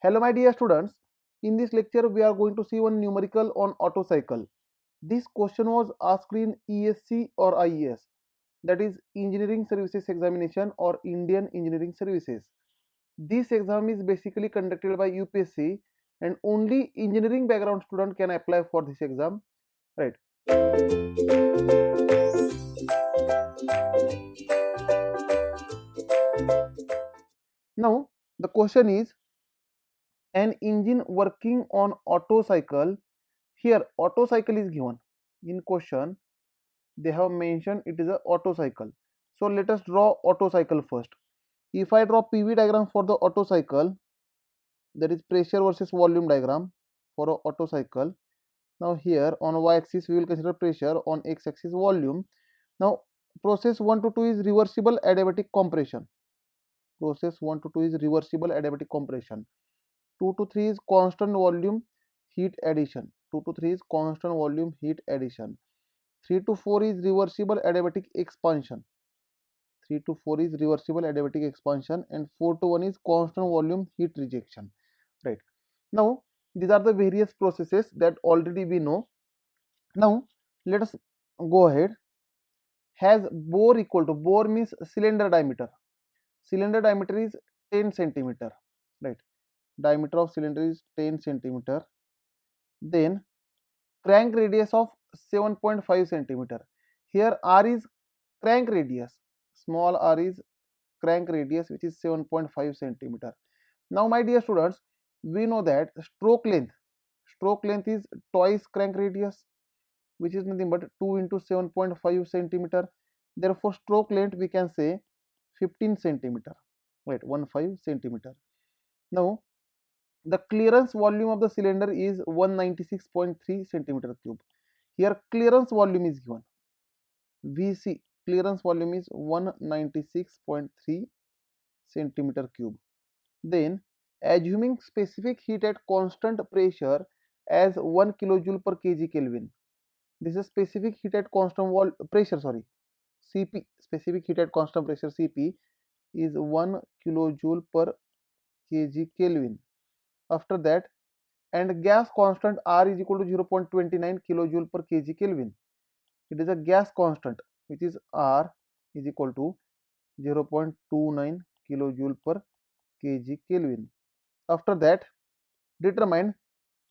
Hello my dear students, in this lecture we are going to see one numerical on auto cycle. This question was asked in ESC or IES, that is Engineering Services Examination or Indian Engineering Services. This exam is basically conducted by UPSC and only engineering background student can apply for this exam, right? Now the question is an engine working on auto cycle. Here auto cycle is given in question. They have mentioned it is a auto cycle. So let us draw auto cycle first. If I draw PV diagram for the auto cycle, that is pressure versus volume diagram for a auto cycle. Now here on y-axis we will consider pressure, on x-axis volume. Now process 1 to 2 is reversible adiabatic compression. Process 1 to 2 is reversible adiabatic compression. 2 to 3 is constant volume heat addition. 2 to 3 is constant volume heat addition. 3 to 4 is reversible adiabatic expansion. 3 to 4 is reversible adiabatic expansion, and 4 to 1 is constant volume heat rejection, right? Now these are the various processes that already we know. Now let us go ahead. Has bore equal to, bore means cylinder diameter. Cylinder diameter is 10 centimeter, right? Diameter of cylinder is 10 centimeter. Then crank radius of 7.5 centimeter. Here r is crank radius, small r is crank radius, which is 7.5 centimeter. Now my dear students, we know that stroke length is twice crank radius, which is nothing but 2 into 7.5 centimeter. Therefore stroke length we can say 15 centimeter, right? 15 centimeter. Now the clearance volume of the cylinder is 196.3 centimeter cube. Here clearance volume is given, VC, clearance volume is 196.3 centimeter cube. Then assuming specific heat at constant pressure as 1 kilojoule per kg Kelvin. This is specific heat at constant pressure, sorry, Cp, specific heat at constant pressure Cp is 1 kilojoule per kg Kelvin. After that, and gas constant R is equal to 0.29 kilojoule per kg Kelvin. It is a gas constant, which is R is equal to 0.29 kilojoule per kg Kelvin. After that, determine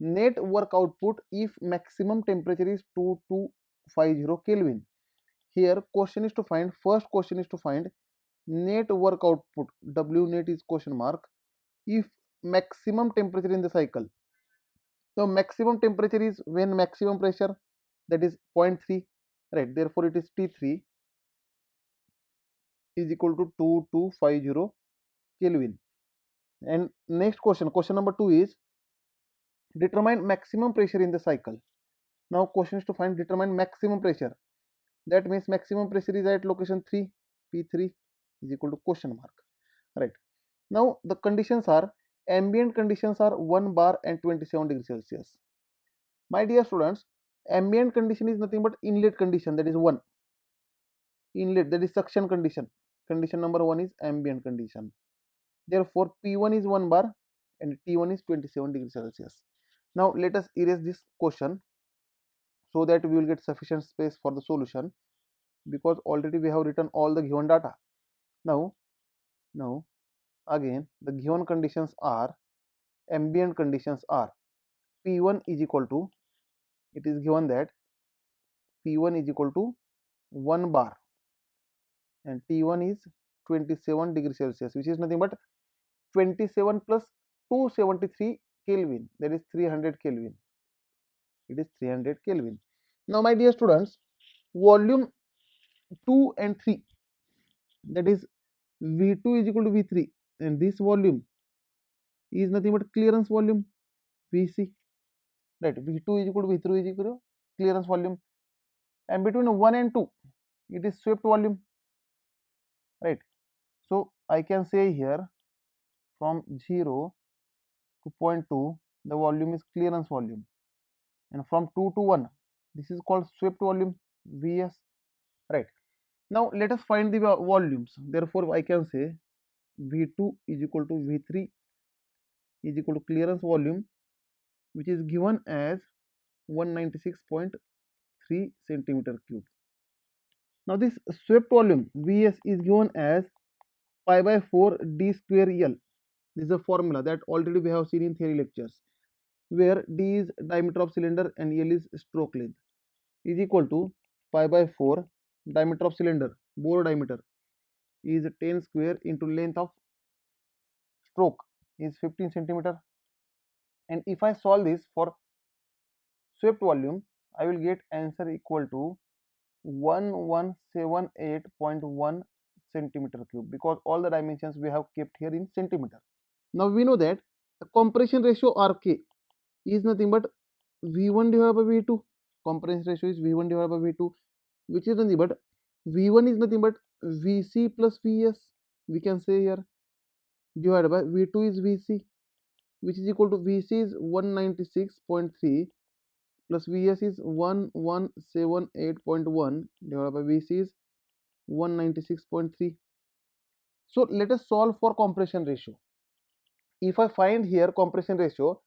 net work output if maximum temperature is 2250 Kelvin. Here question is to find, first question is to find net work output. W net is question mark if maximum temperature in the cycle. So maximum temperature is when maximum pressure, that is 0.3, right? Therefore it is T3 is equal to 2250 Kelvin. And next question, question number 2 is determine maximum pressure in the cycle. Now question is to find determine maximum pressure. That means maximum pressure is at location 3, P3 is equal to question mark, right? Now the conditions are, ambient conditions are 1 bar and 27 degrees Celsius. My dear students, ambient condition is nothing but inlet condition, that is 1. Inlet, that is suction condition. Condition number 1 is ambient condition. Therefore P1 is 1 bar and T1 is 27 degrees Celsius. Now let us erase this question so that we will get sufficient space for the solution, because already we have written all the given data. Now again the given conditions are, ambient conditions are P1 is equal to, it is given that P1 is equal to 1 bar and T1 is 27 degrees Celsius, which is nothing but 27 plus 273 Kelvin, that is 300 Kelvin. It is 300 Kelvin. Now my dear students, volume 2 and 3, that is V2 is equal to V3, and this volume is nothing but clearance volume, VC, right? V2 is equal to V3 is equal to clearance volume, and between 1 and 2 it is swept volume, right? So I can say here from 0 to 0.2 the volume is clearance volume, and from 2 to 1 this is called swept volume, Vs, right? Now let us find the volumes. Therefore I can say V2 is equal to V3 is equal to clearance volume, which is given as 196.3 centimeter cube. Now this swept volume Vs is given as pi by 4 d square L. This is a formula that already we have seen in theory lectures, where d is diameter of cylinder and L is stroke length, is equal to pi by 4 diameter of cylinder, bore diameter is 10 square into length of stroke is 15 centimeter. And if I solve this for swept volume, I will get answer equal to 1178.1 centimeter cube, because all the dimensions we have kept here in centimeter. Now we know that the compression ratio Rk is nothing but V1 divided by V2. Compression ratio is V1 divided by V2, which is nothing but V1 is nothing but Vc plus Vs. We can say here divided by V2 is Vc, which is equal to Vc is 196.3 plus Vs is 1178.1 divided by Vc is 196.3. So let us solve for compression ratio. If I find here compression ratio,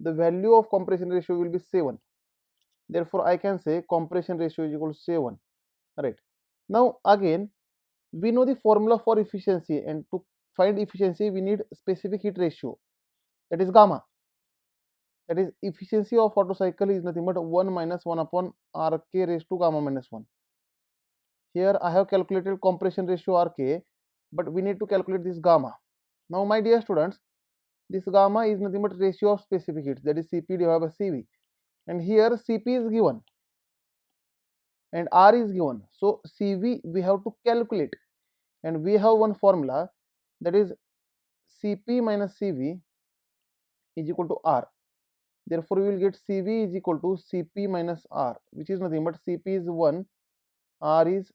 the value of compression ratio will be 7. Therefore, I can say compression ratio is equal to 7. Right. Now again, we know the formula for efficiency, and to find efficiency we need specific heat ratio, that is gamma. That is efficiency of Otto cycle is nothing but 1 minus 1 upon Rk raised to gamma minus 1. Here I have calculated compression ratio Rk, but we need to calculate this gamma. Now my dear students, this gamma is nothing but ratio of specific heat, that is Cp divided by Cv, and here Cp is given and R is given. So Cv we have to calculate, and we have one formula, that is Cp minus Cv is equal to R. Therefore, we will get Cv is equal to Cp minus R, which is nothing but Cp is 1, R is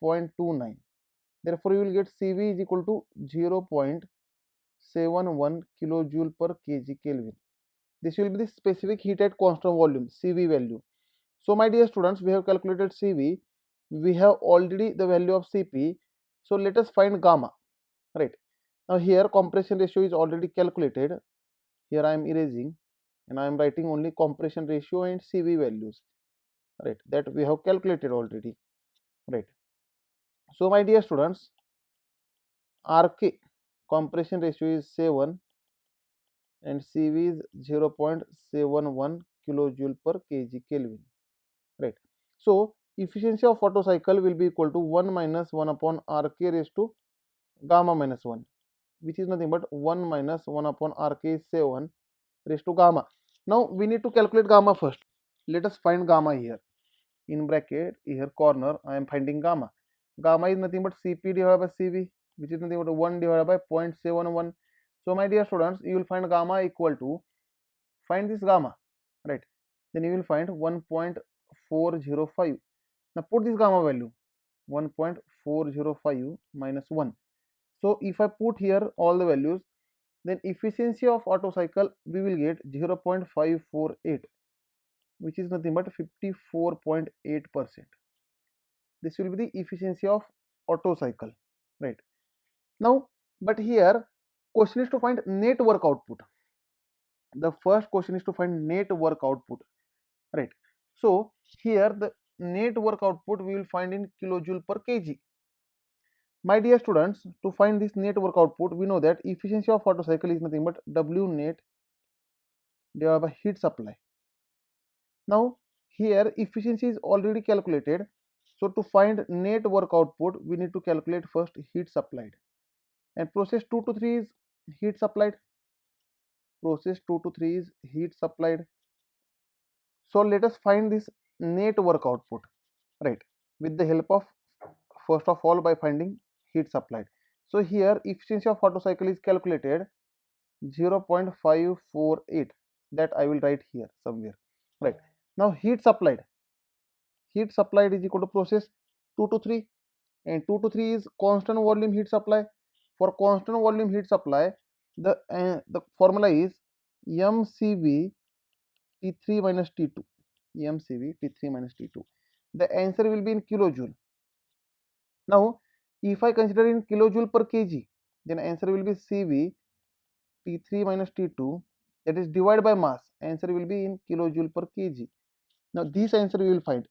0.29. Therefore, you will get Cv is equal to 0.71 kilojoule per kg Kelvin. This will be the specific heat at constant volume, Cv value. So, my dear students, we have calculated Cv. We have already the value of Cp. So, let us find gamma. Right. Now, here compression ratio is already calculated. Here I am erasing, and I am writing only compression ratio and Cv values, right, that we have calculated already, right. So my dear students, Rk compression ratio is 7 and Cv is 0.71 kilojoule per kg Kelvin, right. So efficiency of Otto cycle will be equal to 1 minus 1 upon Rk raised to gamma minus 1, which is nothing but 1 minus 1 upon Rk is 7 raised to gamma. Now we need to calculate gamma first. Let us find gamma here. In bracket here corner I am finding gamma. Gamma is nothing but Cp divided by Cv, which is nothing but 1 divided by 0.71. So my dear students, you will find gamma equal to, find this gamma, right, then you will find 1.405. Now put this gamma value 1.405 minus 1. So if I put here all the values, then efficiency of Otto cycle we will get 0.548, which is nothing but 54.8%. This will be the efficiency of Otto cycle, right. Now, but here question is to find net work output. The first question is to find net work output, right. So here the net work output we will find in kilojoule per kg. My dear students, to find this net work output, we know that efficiency of Otto cycle is nothing but W net divided by heat supply. Now here efficiency is already calculated. So to find net work output, we need to calculate first heat supplied. And process 2 to 3 is heat supplied. Process 2 to 3 is heat supplied. So let us find this net work output, right, with the help of, first of all, by finding heat supplied. So here efficiency of Otto cycle is calculated 0.548, that I will write here somewhere, right. Now heat supplied is equal to process 2 to 3, and 2 to 3 is constant volume heat supply. For constant volume heat supply, the formula is mcv T3 minus T2, mcv T3 minus T2. The answer will be in kilojoule. Now if I consider in kilojoule per kg, then answer will be Cv T3 minus T2, that is divided by mass. Answer will be in kilojoule per kg. Now this answer we will find.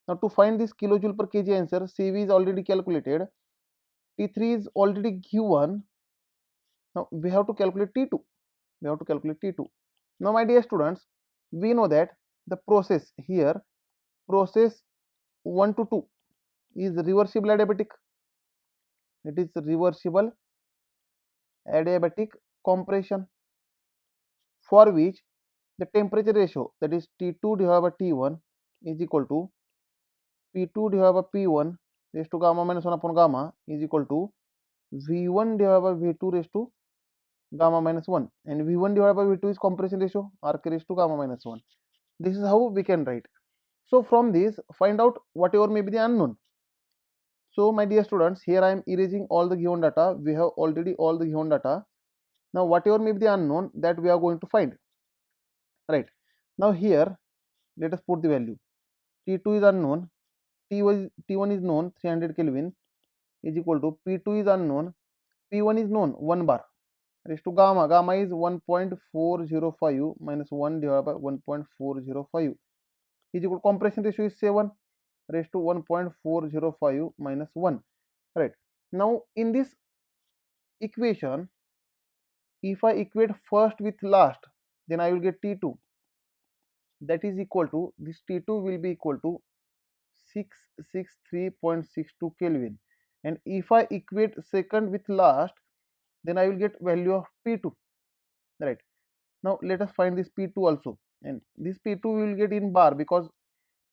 Now to find this kilojoule per kg answer, CV is already calculated, T3 is already given. Now we have to calculate T2. We have to calculate T2. Now my dear students, we know that the process here, process 1 to 2 is reversible adiabatic. It is reversible adiabatic compression, for which the temperature ratio, that is T2 divided by T1 is equal to P2 divided by P1 raised to gamma minus 1 upon gamma is equal to V1 divided by V2 raised to gamma minus 1, and V1 divided by V2 is compression ratio, arc raised to gamma minus 1. This is how we can write. So from this, find out whatever may be the unknown. So my dear students, here I am erasing all the given data. We have already all the given data. Now whatever may be the unknown, that we are going to find. Right. Now here, let us put the value. T2 is unknown, T1 is known 300 Kelvin is equal to P2 is unknown, P1 is known 1 bar raised to gamma. Gamma is 1.405 minus 1 divided by 1.405 is equal to compression ratio is 7 raised to 1.405 minus 1. Right. Now in this equation, if I equate first with last, then I will get T2, that is equal to, this T2 will be equal to 663.62 Kelvin, and if I equate second with last, then I will get value of P2. Right. Now let us find this P2 also, and this P2 we will get in bar because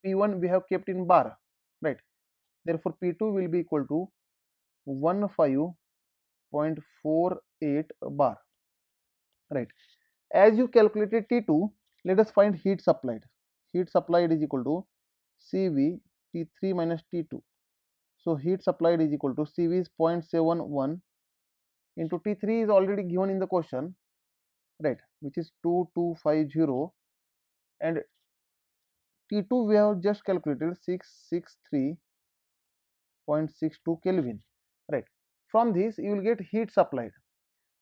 P1 we have kept in bar. Right. Therefore P2 will be equal to 15.48 bar. Right. As you calculated T2, let us find heat supplied. Heat supplied is equal to CV T3 minus T2. So heat supplied is equal to CV is 0.71 into T3 is already given in the question, right, which is 2250, and T2 we have just calculated 663.62 Kelvin. Right. From this you will get heat supplied.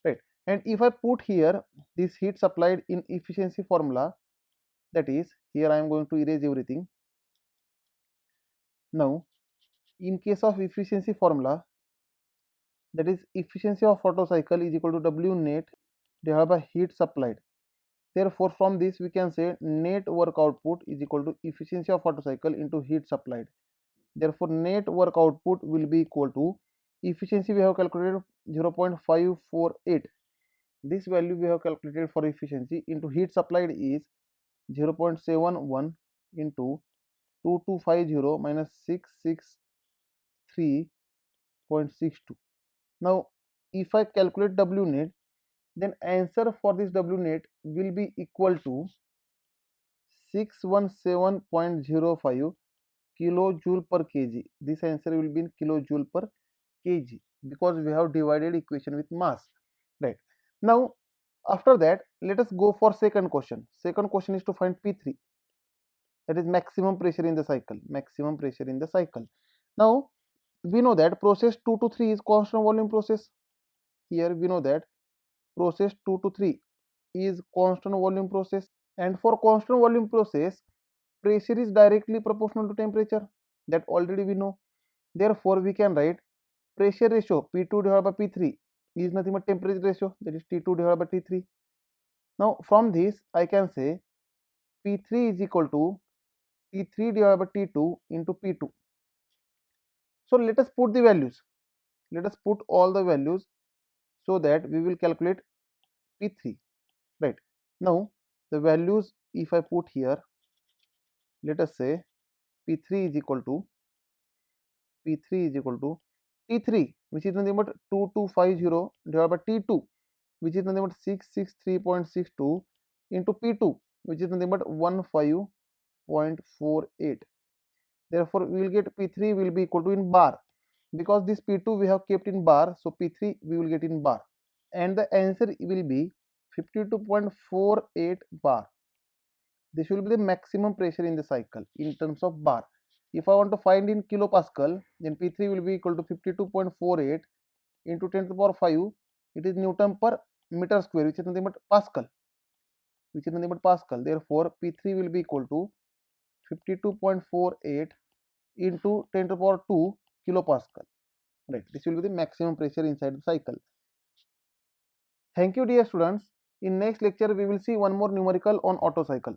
Right. And if I put here this heat supplied in efficiency formula, that is, here I am going to erase everything. Now in case of efficiency formula, that is efficiency of Otto cycle is equal to W net divided by heat supplied. Therefore from this we can say net work output is equal to efficiency of Otto cycle into heat supplied. Therefore net work output will be equal to, efficiency we have calculated 0.548, this value we have calculated for efficiency, into heat supplied is 0.71 into 2250 minus 663.62. Now if I calculate W net, then answer for this W net will be equal to 617.05 kilojoule per kg. This answer will be in kilojoule per kg because we have divided equation with mass. Right. Now after that, let us go for second question. Second question is to find P3, that is maximum pressure in the cycle. Maximum pressure in the cycle. Now we know that process 2 to 3 is constant volume process. Here we know that process 2 to 3 is constant volume process, and for constant volume process, pressure is directly proportional to temperature, that already we know. Therefore we can write pressure ratio P2 divided by P3 is nothing but temperature ratio, that is T2 divided by T3. Now from this I can say P3 is equal to T3 divided by T2 into P2. So let us put the values. Let us put all the values so that we will calculate P3. Right. Now the values if I put here, let us say P3 is equal to T3 which is nothing but 2250 divided by T2 which is nothing but 663.62 into P2 which is nothing but 15.48. Therefore we will get P3 will be equal to in bar, because this P2 we have kept in bar, so P3 we will get in bar, and the answer will be 52.48 bar. This will be the maximum pressure in the cycle in terms of bar. If I want to find in kilopascal, then P3 will be equal to 52.48 into 10 to the power 5, it is Newton per meter square, which is nothing but Pascal, Therefore, P3 will be equal to 52.48 into 10 to the power 2 kilopascal. Right, this will be the maximum pressure inside the cycle. Thank you, dear students. In next lecture, we will see one more numerical on Otto cycle.